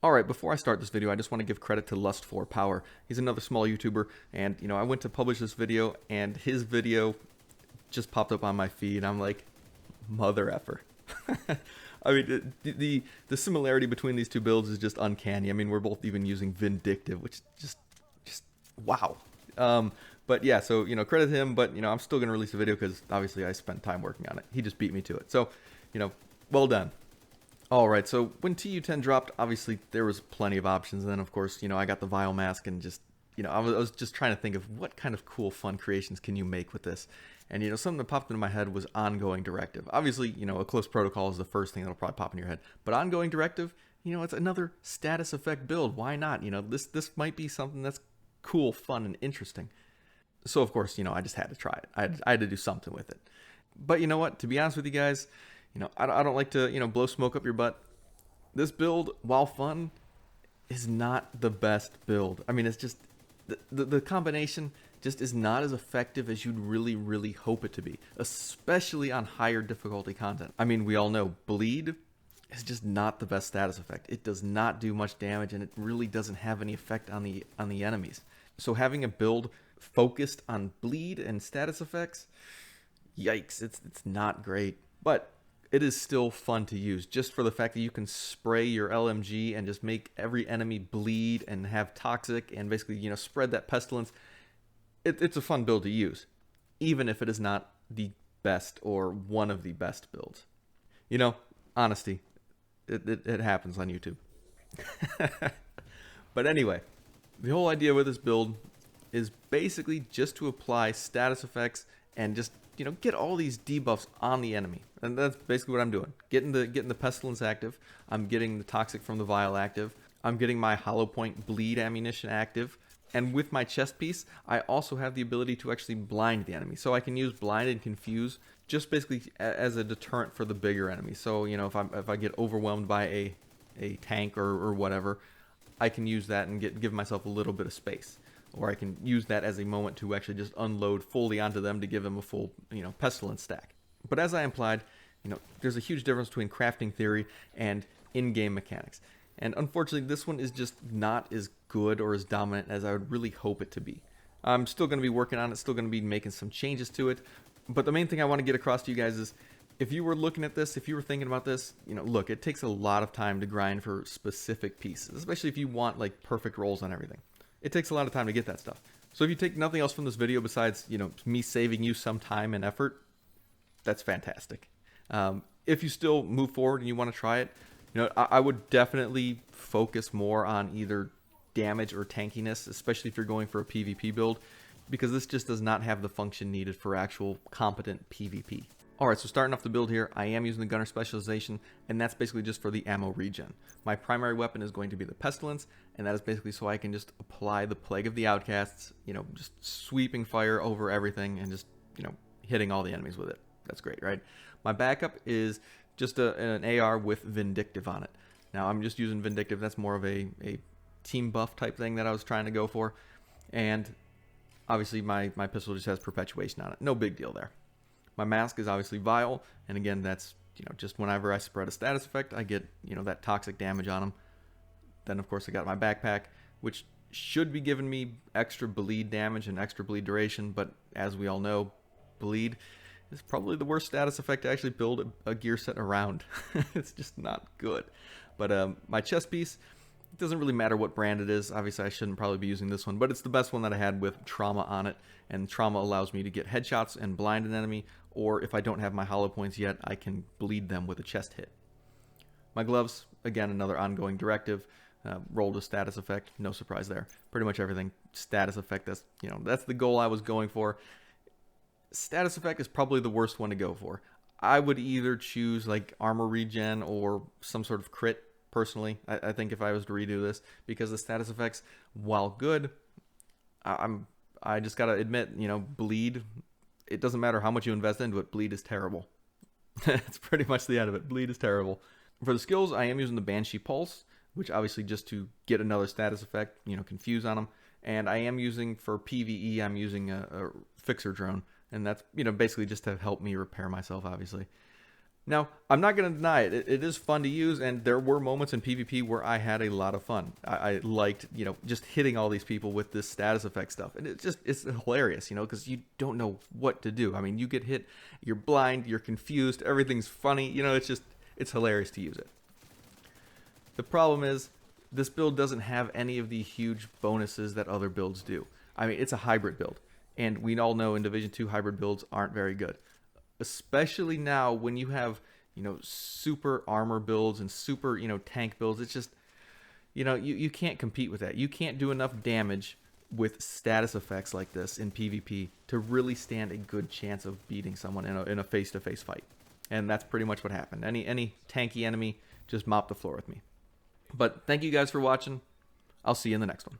Alright, before I start this video, I just want to give credit to Lust4Power. He's another small YouTuber, and, I went to publish this video, and his video just popped up on my feed. I'm like, mother effer. I mean, the similarity between these two builds is just uncanny. I mean, we're both even using Vindictive, which just wow. But yeah, so, credit him, but, I'm still going to release a video because obviously I spent time working on it. He just beat me to it. So, well done. Alright, so when TU10 dropped, obviously there was plenty of options. And then, of course, I got the Vile Mask and just, I was just trying to think of what kind of cool, fun creations can you make with this. And, something that popped into my head was Ongoing Directive. Obviously, a Close Protocol is the first thing that'll probably pop in your head. But Ongoing Directive, it's another status effect build. Why not? This might be something that's cool, fun, and interesting. So, of course, I just had to try it. I had to do something with it. But you know what? To be honest with you guys, I don't like to, blow smoke up your butt. This build, while fun, is not the best build. I mean, it's just, the combination just is not as effective as you'd really hope it to be, especially on higher difficulty content. I mean, we all know bleed is just not the best status effect. It does not do much damage, and it really doesn't have any effect on the enemies. So having a build focused on bleed and status effects, yikes, it's not great. But it is still fun to use, just for the fact that you can spray your LMG and just make every enemy bleed and have toxic and basically, spread that pestilence. It's a fun build to use, even if it is not the best or one of the best builds. Honesty, it happens on YouTube. But anyway, the whole idea with this build is basically just to apply status effects and just, get all these debuffs on the enemy. And that's basically what I'm doing. Getting the pestilence active. I'm getting the toxic from the vial active. I'm getting my hollow point bleed ammunition active. And with my chest piece, I also have the ability to actually blind the enemy. So I can use blind and confuse just basically as a deterrent for the bigger enemy. So, if I get overwhelmed by a tank or whatever, I can use that and give myself a little bit of space. Or I can use that as a moment to actually just unload fully onto them to give them a full, pestilence stack. But as I implied, there's a huge difference between crafting theory and in-game mechanics. And unfortunately, this one is just not as good or as dominant as I would really hope it to be. I'm still going to be working on it, still going to be making some changes to it. But the main thing I want to get across to you guys is, if you were looking at this, if you were thinking about this, look, it takes a lot of time to grind for specific pieces, especially if you want like perfect rolls on everything. It takes a lot of time to get that stuff. So if you take nothing else from this video besides, me saving you some time and effort, that's fantastic. If you still move forward and you want to try it, I would definitely focus more on either damage or tankiness, especially if you're going for a PvP build, because this just does not have the function needed for actual competent PvP. Alright, so starting off the build here, I am using the gunner specialization, and that's basically just for the ammo regen. My primary weapon is going to be the pestilence, and that is basically so I can just apply the plague of the outcasts, just sweeping fire over everything and just, hitting all the enemies with it. That's great, right? My backup is just an AR with Vindictive on it. Now, I'm just using Vindictive. That's more of a team buff type thing that I was trying to go for. And obviously, my pistol just has perpetuation on it. No big deal there. My mask is obviously Vile, and again, that's, just whenever I spread a status effect, I get, that toxic damage on them. Then, of course, I got my backpack, which should be giving me extra bleed damage and extra bleed duration, but as we all know, bleed is probably the worst status effect to actually build a gear set around. It's just not good. But my chest piece, it doesn't really matter what brand it is. Obviously, I shouldn't probably be using this one, but it's the best one that I had with Trauma on it, and Trauma allows me to get headshots and blind an enemy, or if I don't have my hollow points yet, I can bleed them with a chest hit. My gloves, again, another ongoing directive. Rolled a status effect, no surprise there. Pretty much everything status effect. That's the goal I was going for. Status effect is probably the worst one to go for. I would either choose like armor regen or some sort of crit. Personally, I think if I was to redo this, because the status effects, while good, I just gotta admit, bleed. It doesn't matter how much you invest into it. Bleed is terrible. That's pretty much the end of it. Bleed is terrible. For the skills, I am using the Banshee Pulse, which obviously just to get another status effect, confuse on them. And I am using, for PvE, I'm using a Fixer Drone. And that's, basically just to help me repair myself, obviously. Now, I'm not going to deny it. It is fun to use, and there were moments in PvP where I had a lot of fun. I liked, just hitting all these people with this status effect stuff. And it's hilarious, because you don't know what to do. I mean, you get hit, you're blind, you're confused, everything's funny. It's hilarious to use it. The problem is, this build doesn't have any of the huge bonuses that other builds do. I mean, it's a hybrid build, and we all know in Division 2 hybrid builds aren't very good. Especially now when you have, super armor builds and super, tank builds. It's just, you can't compete with that. You can't do enough damage with status effects like this in PvP to really stand a good chance of beating someone in a face-to-face fight. And that's pretty much what happened. Any tanky enemy just mopped the floor with me. But thank you guys for watching. I'll see you in the next one.